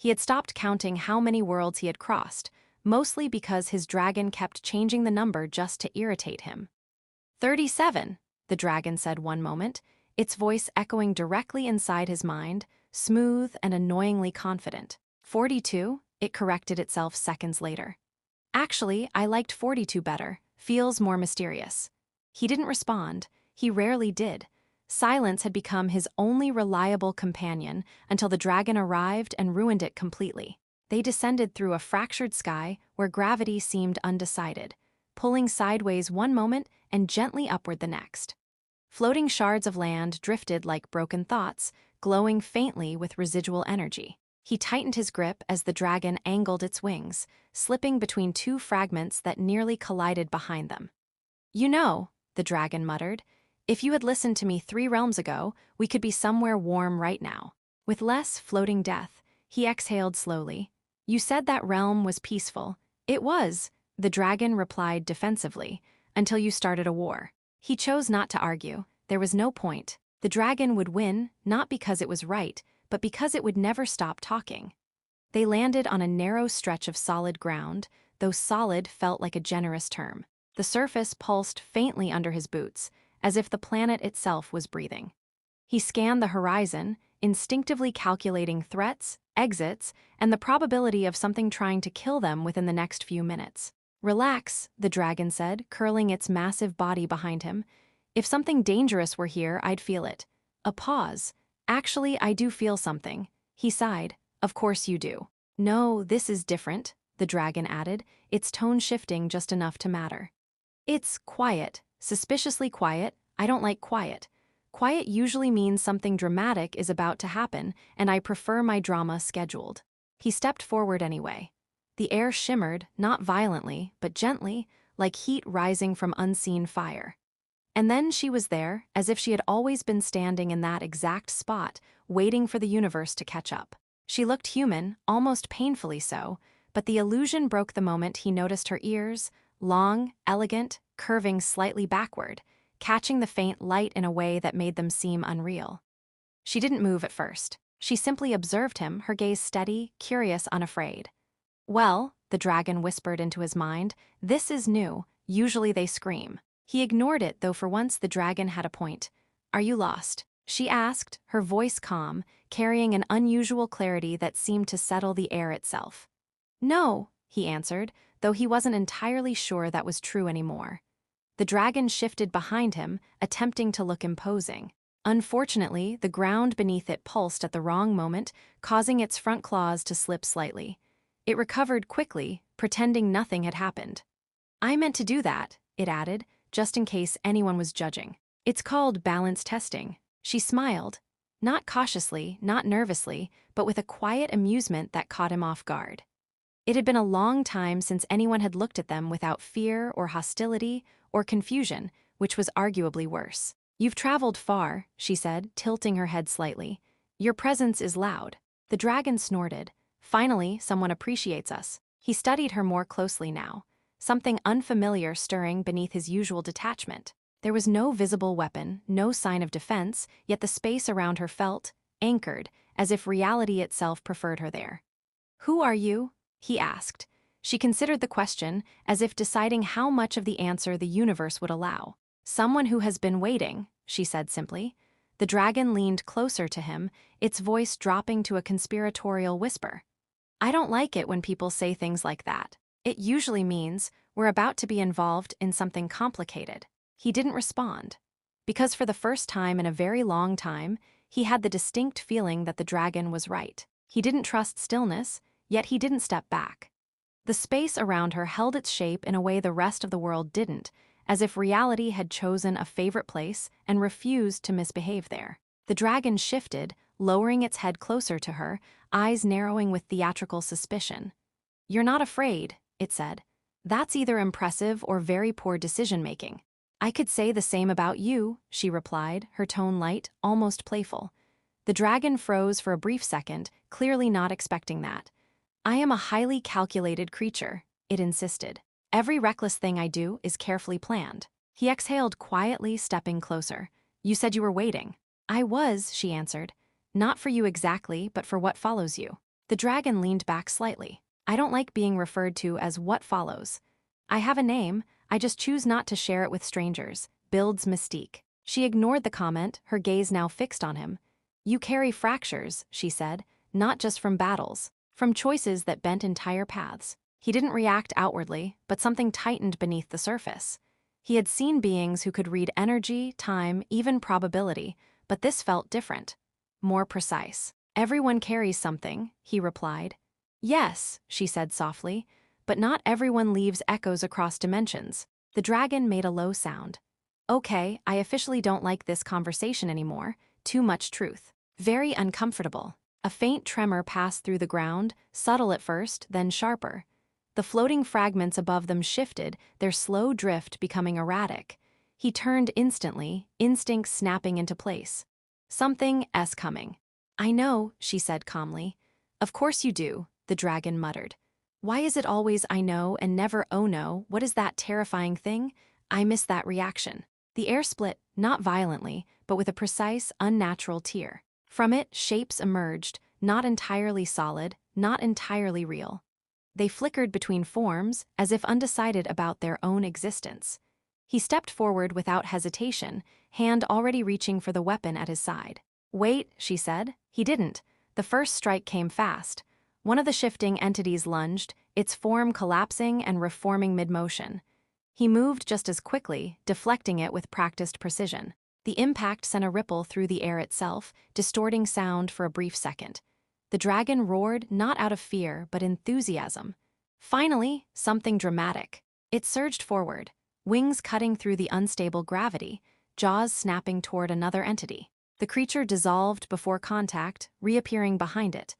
He had stopped counting how many worlds he had crossed, mostly because his dragon kept changing the number just to irritate him. 37, the dragon said one moment, its voice echoing directly inside his mind, smooth and annoyingly confident. 42, it corrected itself seconds later. Actually, I liked 42 better, feels more mysterious. He didn't respond, he rarely did. Silence had become his only reliable companion until the dragon arrived and ruined it completely. They descended through a fractured sky where gravity seemed undecided, pulling sideways one moment and gently upward the next. Floating shards of land drifted like broken thoughts, glowing faintly with residual energy. He tightened his grip as the dragon angled its wings, slipping between two fragments that nearly collided behind them. "You know," the dragon muttered, "if you had listened to me 3 realms ago, we could be somewhere warm right now." With less floating death, he exhaled slowly. "You said that realm was peaceful." "It was," the dragon replied defensively, "until you started a war." He chose not to argue. There was no point. The dragon would win, not because it was right, but because it would never stop talking. They landed on a narrow stretch of solid ground, though solid felt like a generous term. The surface pulsed faintly under his boots, as if the planet itself was breathing. He scanned the horizon, instinctively calculating threats, exits, and the probability of something trying to kill them within the next few minutes. "Relax," the dragon said, curling its massive body behind him. "If something dangerous were here, I'd feel it." A pause. "Actually, I do feel something." He sighed. "Of course you do." "No, this is different," the dragon added, its tone shifting just enough to matter. "It's quiet, suspiciously quiet. I don't like quiet. Quiet usually means something dramatic is about to happen, and I prefer my drama scheduled." He stepped forward anyway. The air shimmered, not violently, but gently, like heat rising from unseen fire. And then she was there, as if she had always been standing in that exact spot, waiting for the universe to catch up. She looked human, almost painfully so, but the illusion broke the moment he noticed her ears, long, elegant, curving slightly backward, catching the faint light in a way that made them seem unreal. She didn't move at first. She simply observed him, her gaze steady, curious, unafraid. "Well," the dragon whispered into his mind, "this is new. Usually they scream." He ignored it, though for once the dragon had a point. "Are you lost?" she asked, her voice calm, carrying an unusual clarity that seemed to settle the air itself. "No," he answered, though he wasn't entirely sure that was true anymore. The dragon shifted behind him, attempting to look imposing. Unfortunately, the ground beneath it pulsed at the wrong moment, causing its front claws to slip slightly. It recovered quickly, pretending nothing had happened. "I meant to do that," it added, just in case anyone was judging. "It's called balance testing." She smiled, not cautiously, not nervously, but with a quiet amusement that caught him off guard. It had been a long time since anyone had looked at them without fear or hostility or confusion, which was arguably worse. "You've traveled far," she said, tilting her head slightly. "Your presence is loud." The dragon snorted. "Finally, someone appreciates us." He studied her more closely now, something unfamiliar stirring beneath his usual detachment. There was no visible weapon, no sign of defense, yet the space around her felt anchored, as if reality itself preferred her there. "Who are you?" he asked. She considered the question, as if deciding how much of the answer the universe would allow. "Someone who has been waiting," she said simply. The dragon leaned closer to him, its voice dropping to a conspiratorial whisper. "I don't like it when people say things like that. It usually means we're about to be involved in something complicated." He didn't respond, because for the first time in a very long time, he had the distinct feeling that the dragon was right. He didn't trust stillness, yet he didn't step back. The space around her held its shape in a way the rest of the world didn't, as if reality had chosen a favorite place and refused to misbehave there. The dragon shifted, lowering its head closer to her, eyes narrowing with theatrical suspicion. "You're not afraid," it said. "That's either impressive or very poor decision-making." "I could say the same about you," she replied, her tone light, almost playful. The dragon froze for a brief second, clearly not expecting that. "I am a highly calculated creature," it insisted. "Every reckless thing I do is carefully planned." He exhaled quietly, stepping closer. "You said you were waiting." "I was," she answered. "Not for you exactly, but for what follows you." The dragon leaned back slightly. I don't like being referred to as what follows. I have a name, I just choose not to share it with strangers. Builds mystique. She ignored the comment, her gaze now fixed on him. You carry fractures, she said, not just from battles, from choices that bent entire paths. He didn't react outwardly, but something tightened beneath the surface. He had seen beings who could read energy, time, even probability, but this felt different. More precise. Everyone carries something, he replied. Yes, she said softly, but not everyone leaves echoes across dimensions. The dragon made a low sound. Okay, I officially don't like this conversation anymore. Too much truth. Very uncomfortable. A faint tremor passed through the ground, subtle at first, then sharper. The floating fragments above them shifted, their slow drift becoming erratic. He turned instantly, instincts snapping into place. Something's coming. I know, she said calmly. Of course you do, the dragon muttered. Why is it always I know and never oh no? What is that terrifying thing? I miss that reaction. The air split, not violently, but with a precise, unnatural tear. From it, shapes emerged, not entirely solid, not entirely real. They flickered between forms, as if undecided about their own existence. He stepped forward without hesitation, hand already reaching for the weapon at his side. Wait, she said. He didn't. The first strike came fast. One of the shifting entities lunged, its form collapsing and reforming mid-motion. He moved just as quickly, deflecting it with practiced precision. The impact sent a ripple through the air itself, distorting sound for a brief second. The dragon roared not out of fear, but enthusiasm. Finally, something dramatic. It surged forward, wings cutting through the unstable gravity, jaws snapping toward another entity. The creature dissolved before contact, reappearing behind it.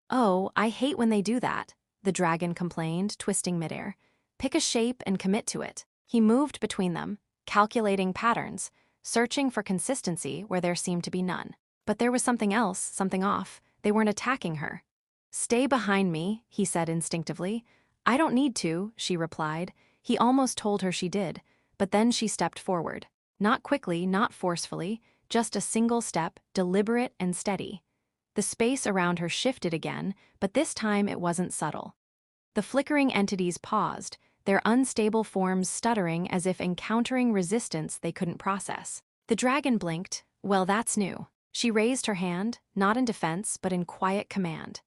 Oh, I hate when they do that, the dragon complained, twisting midair. Pick a shape and commit to it. He moved between them, calculating patterns, searching for consistency where there seemed to be none. But there was something else, something off. They weren't attacking her. Stay behind me, he said instinctively. I don't need to, she replied. He almost told her she did, but then she stepped forward. Not quickly, not forcefully, just a single step, deliberate and steady. The space around her shifted again, but this time it wasn't subtle. The flickering entities paused, their unstable forms stuttering as if encountering resistance they couldn't process. The dragon blinked. Well, that's new. She raised her hand, not in defense, but in quiet command.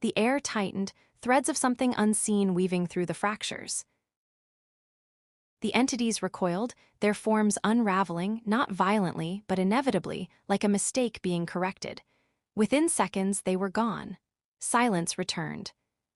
The air tightened, threads of something unseen weaving through the fractures. The entities recoiled, their forms unraveling, not violently, but inevitably, like a mistake being corrected. Within seconds, they were gone. Silence returned.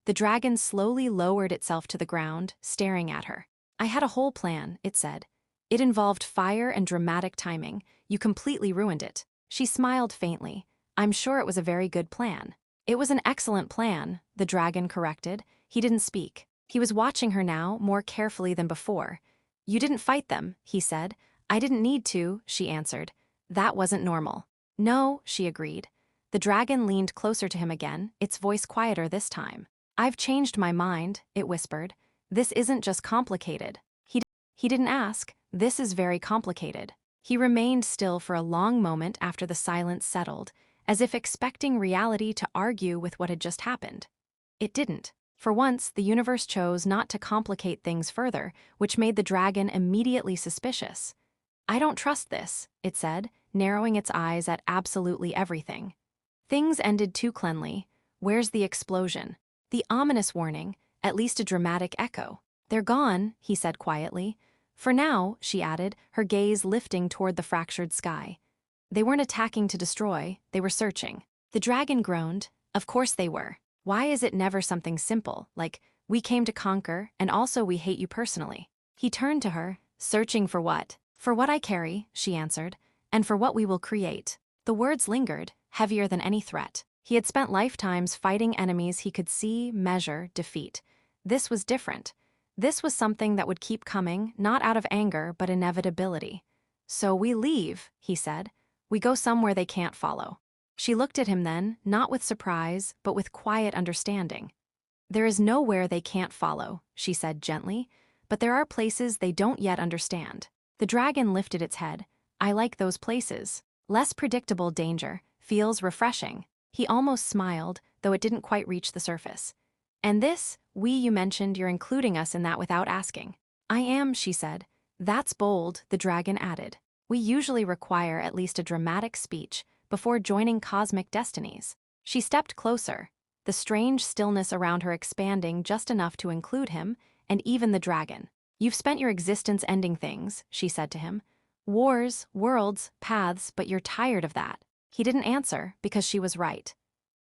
The dragon slowly lowered itself to the ground, staring at her. I had a whole plan, it said. It involved fire and dramatic timing. You completely ruined it. She smiled faintly. I'm sure it was a very good plan. It was an excellent plan, the dragon corrected. He didn't speak. He was watching her now, more carefully than before. You didn't fight them, he said. I didn't need to, she answered. That wasn't normal. No, she agreed. The dragon leaned closer to him again, its voice quieter this time. I've changed my mind, it whispered. This isn't just complicated. He didn't ask. This is very complicated. He remained still for a long moment after the silence settled, as if expecting reality to argue with what had just happened. It didn't. For once, the universe chose not to complicate things further, which made the dragon immediately suspicious. I don't trust this, it said, narrowing its eyes at absolutely everything. Things ended too cleanly. Where's the explosion? The ominous warning, at least a dramatic echo. They're gone, he said quietly. For now, she added, her gaze lifting toward the fractured sky. They weren't attacking to destroy, they were searching. The dragon groaned. Of course they were. Why is it never something simple, like, we came to conquer, and also we hate you personally? He turned to her. Searching for what? For what I carry, she answered, and for what we will create. The words lingered, heavier than any threat. He had spent lifetimes fighting enemies he could see, measure, defeat. This was different. This was something that would keep coming, not out of anger, but inevitability. So we leave, he said. We go somewhere they can't follow. She looked at him then, not with surprise, but with quiet understanding. There is nowhere they can't follow, she said gently, but there are places they don't yet understand. The dragon lifted its head. I like those places. Less predictable danger, feels refreshing. He almost smiled, though it didn't quite reach the surface. And this, you mentioned you're including us in that without asking. I am, she said. That's bold, the dragon added. We usually require at least a dramatic speech before joining cosmic destinies. She stepped closer, the strange stillness around her expanding just enough to include him, and even the dragon. You've spent your existence ending things, she said to him. Wars, worlds, paths, but you're tired of that. He didn't answer, because she was right.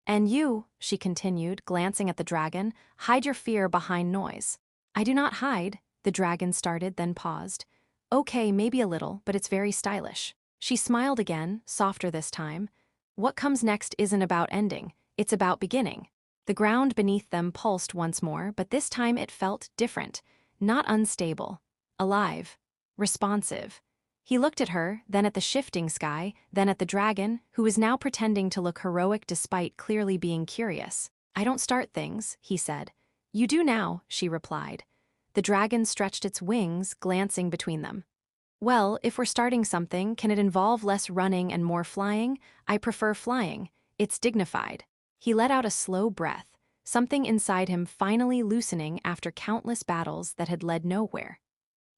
And you, she continued, glancing at the dragon, hide your fear behind noise. I do not hide, the dragon started, then paused. Okay, maybe a little, but it's very stylish. She smiled again, softer this time. What comes next isn't about ending, it's about beginning. The ground beneath them pulsed once more, but this time it felt different, not unstable, alive, responsive. He looked at her, then at the shifting sky, then at the dragon, who was now pretending to look heroic despite clearly being curious. I don't start things, he said. You do now, she replied. The dragon stretched its wings, glancing between them. Well, if we're starting something, can it involve less running and more flying? I prefer flying. It's dignified. He let out a slow breath, something inside him finally loosening after countless battles that had led nowhere.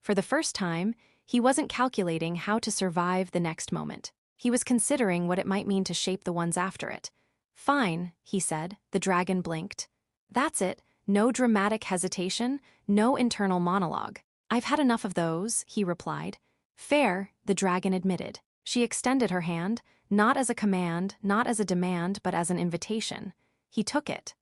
For the first time, he wasn't calculating how to survive the next moment. He was considering what it might mean to shape the ones after it. Fine, he said. The dragon blinked. That's it. No dramatic hesitation, no internal monologue. I've had enough of those, he replied. Fair, the dragon admitted. She extended her hand, not as a command, not as a demand, but as an invitation. He took it.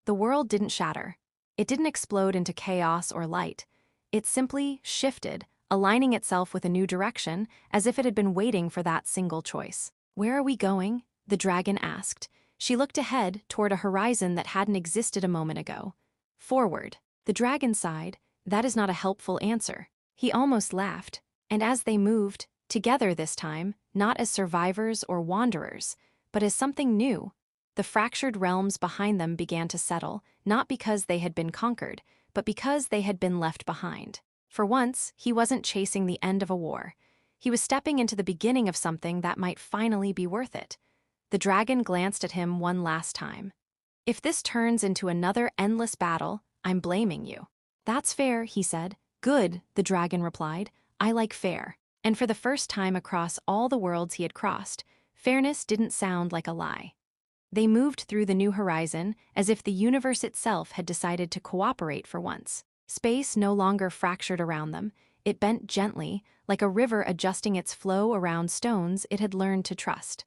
The world didn't shatter. It didn't explode into chaos or light. It simply shifted, aligning itself with a new direction, as if it had been waiting for that single choice. Where are we going? The dragon asked. She looked ahead, toward a horizon that hadn't existed a moment ago. Forward. The dragon sighed. That is not a helpful answer. He almost laughed. And as they moved, together this time, not as survivors or wanderers, but as something new, the fractured realms behind them began to settle, not because they had been conquered, but because they had been left behind. For once, he wasn't chasing the end of a war. He was stepping into the beginning of something that might finally be worth it. The dragon glanced at him one last time. If this turns into another endless battle, I'm blaming you. That's fair, he said. Good, the dragon replied. I like fair. And for the first time across all the worlds he had crossed, fairness didn't sound like a lie. They moved through the new horizon as if the universe itself had decided to cooperate for once. Space no longer fractured around them. It bent gently, like a river adjusting its flow around stones it had learned to trust.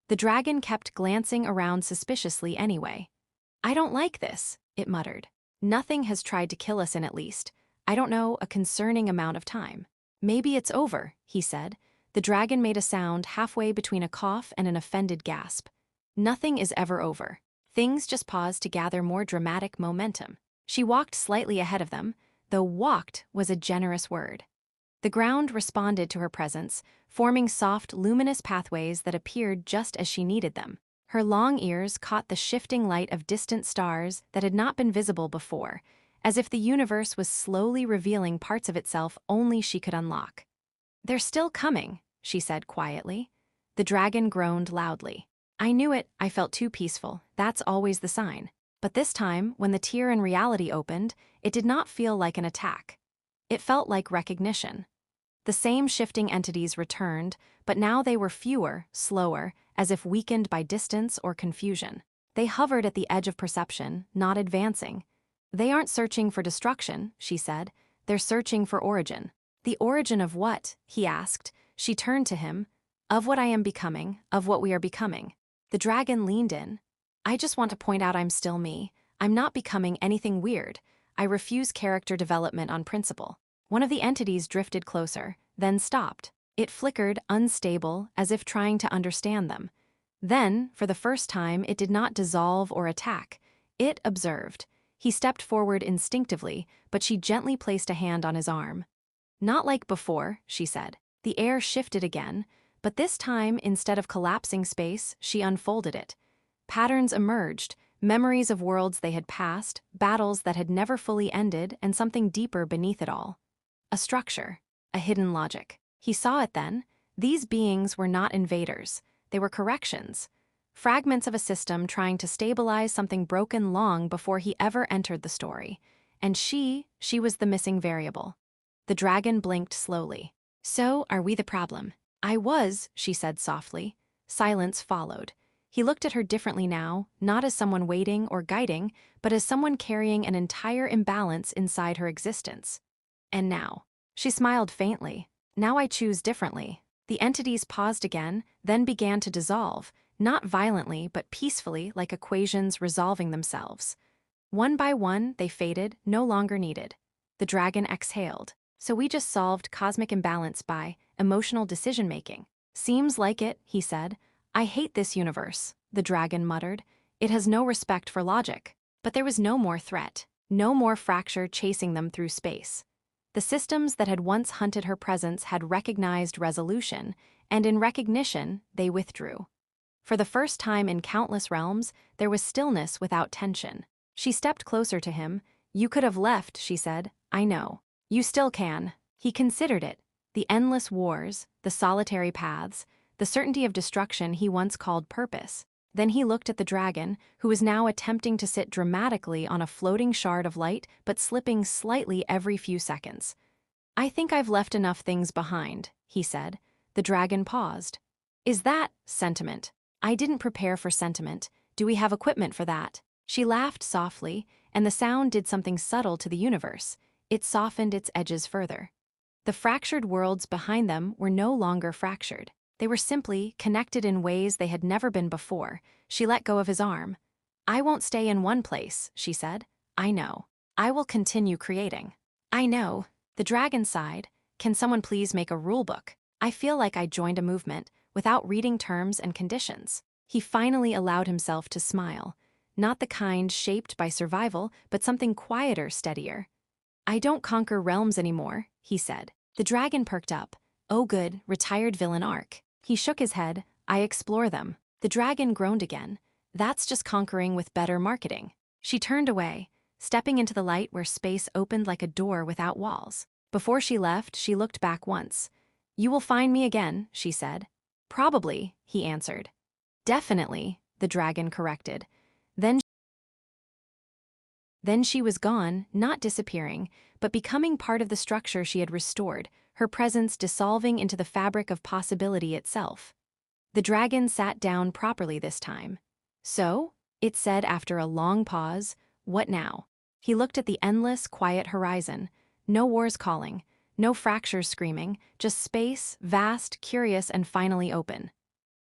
The dragon kept glancing around suspiciously anyway. I don't like this, it muttered. Nothing has tried to kill us in at least, I don't know, a concerning amount of time. Maybe it's over, he said. The dragon made a sound halfway between a cough and an offended gasp. Nothing is ever over. Things just pause to gather more dramatic momentum. She walked slightly ahead of them, though walked was a generous word. The ground responded to her presence, forming soft, luminous pathways that appeared just as she needed them. Her long ears caught the shifting light of distant stars that had not been visible before, as if the universe was slowly revealing parts of itself only she could unlock. They're still coming, she said quietly. The dragon groaned loudly. I knew it, I felt too peaceful, that's always the sign. But this time, when the tear in reality opened, it did not feel like an attack. It felt like recognition. The same shifting entities returned, but now they were fewer, slower, as if weakened by distance or confusion. They hovered at the edge of perception, not advancing. They aren't searching for destruction, she said. They're searching for origin. The origin of what? He asked. She turned to him. Of what I am becoming, of what we are becoming. The dragon leaned in. I just want to point out I'm still me. I'm not becoming anything weird. I refuse character development on principle. One of the entities drifted closer, then stopped. It flickered, unstable, as if trying to understand them. Then, for the first time, it did not dissolve or attack. It observed. He stepped forward instinctively, but she gently placed a hand on his arm. Not like before, she said. The air shifted again, but this time, instead of collapsing space, she unfolded it. Patterns emerged, memories of worlds they had passed, battles that had never fully ended, and something deeper beneath it all. A structure, a hidden logic. He saw it then. These beings were not invaders. They were corrections. fragments of a system trying to stabilize something broken long before he ever entered the story. And she was the missing variable. The dragon blinked slowly. "So, are we the problem?" "I was," she said softly. Silence followed. He looked at her differently now, not as someone waiting or guiding, but as someone carrying an entire imbalance inside her existence. "And now?" She smiled faintly. "Now I choose differently." The entities paused again, then began to dissolve, not violently but peacefully, like equations resolving themselves. One by one, they faded, no longer needed. The dragon exhaled. "So we just solved cosmic imbalance by emotional decision-making." "Seems like it," he said. "I hate this universe," the dragon muttered. "It has no respect for logic." But there was no more threat, no more fracture chasing them through space. The systems that had once hunted her presence had recognized resolution, and in recognition, they withdrew. For the first time in countless realms, there was stillness without tension. She stepped closer to him. "You could have left," she said. "I know. You still can." He considered it. The endless wars, the solitary paths, the certainty of destruction he once called purpose. Then he looked at the dragon, who was now attempting to sit dramatically on a floating shard of light but slipping slightly every few seconds. "I think I've left enough things behind," he said. The dragon paused. "Is that sentiment?" "I didn't prepare for sentiment. Do we have equipment for that?" She laughed softly, and the sound did something subtle to the universe. It softened its edges further. The fractured worlds behind them were no longer fractured. They were simply connected in ways they had never been before. She let go of his arm. "I won't stay in one place," she said. "I know. I will continue creating." "I know." The dragon sighed. "Can someone please make a rule book? I feel like I joined a movement, without reading terms and conditions." He finally allowed himself to smile. Not the kind shaped by survival, but something quieter, steadier. "I don't conquer realms anymore," he said. The dragon perked up. "Oh good, retired villain arc." He shook his head. "I explore them." The dragon groaned again. "That's just conquering with better marketing." She turned away, stepping into the light where space opened like a door without walls. Before she left, she looked back once. "You will find me again," she said. "Probably," he answered. "Definitely," the dragon corrected. Then she was gone, not disappearing, but becoming part of the structure she had restored, her presence dissolving into the fabric of possibility itself. The dragon sat down properly this time. "So?" it said after a long pause. "What now?" He looked at the endless, quiet horizon. No wars calling, no fractures screaming, just space, vast, curious, and finally open.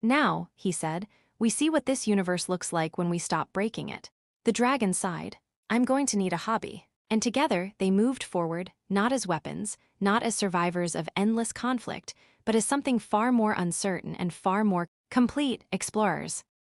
"Now," he said, "we see what this universe looks like when we stop breaking it." The dragon sighed. "I'm going to need a hobby." And together, they moved forward, not as weapons, not as survivors of endless conflict, but as something far more uncertain and far more complete explorers.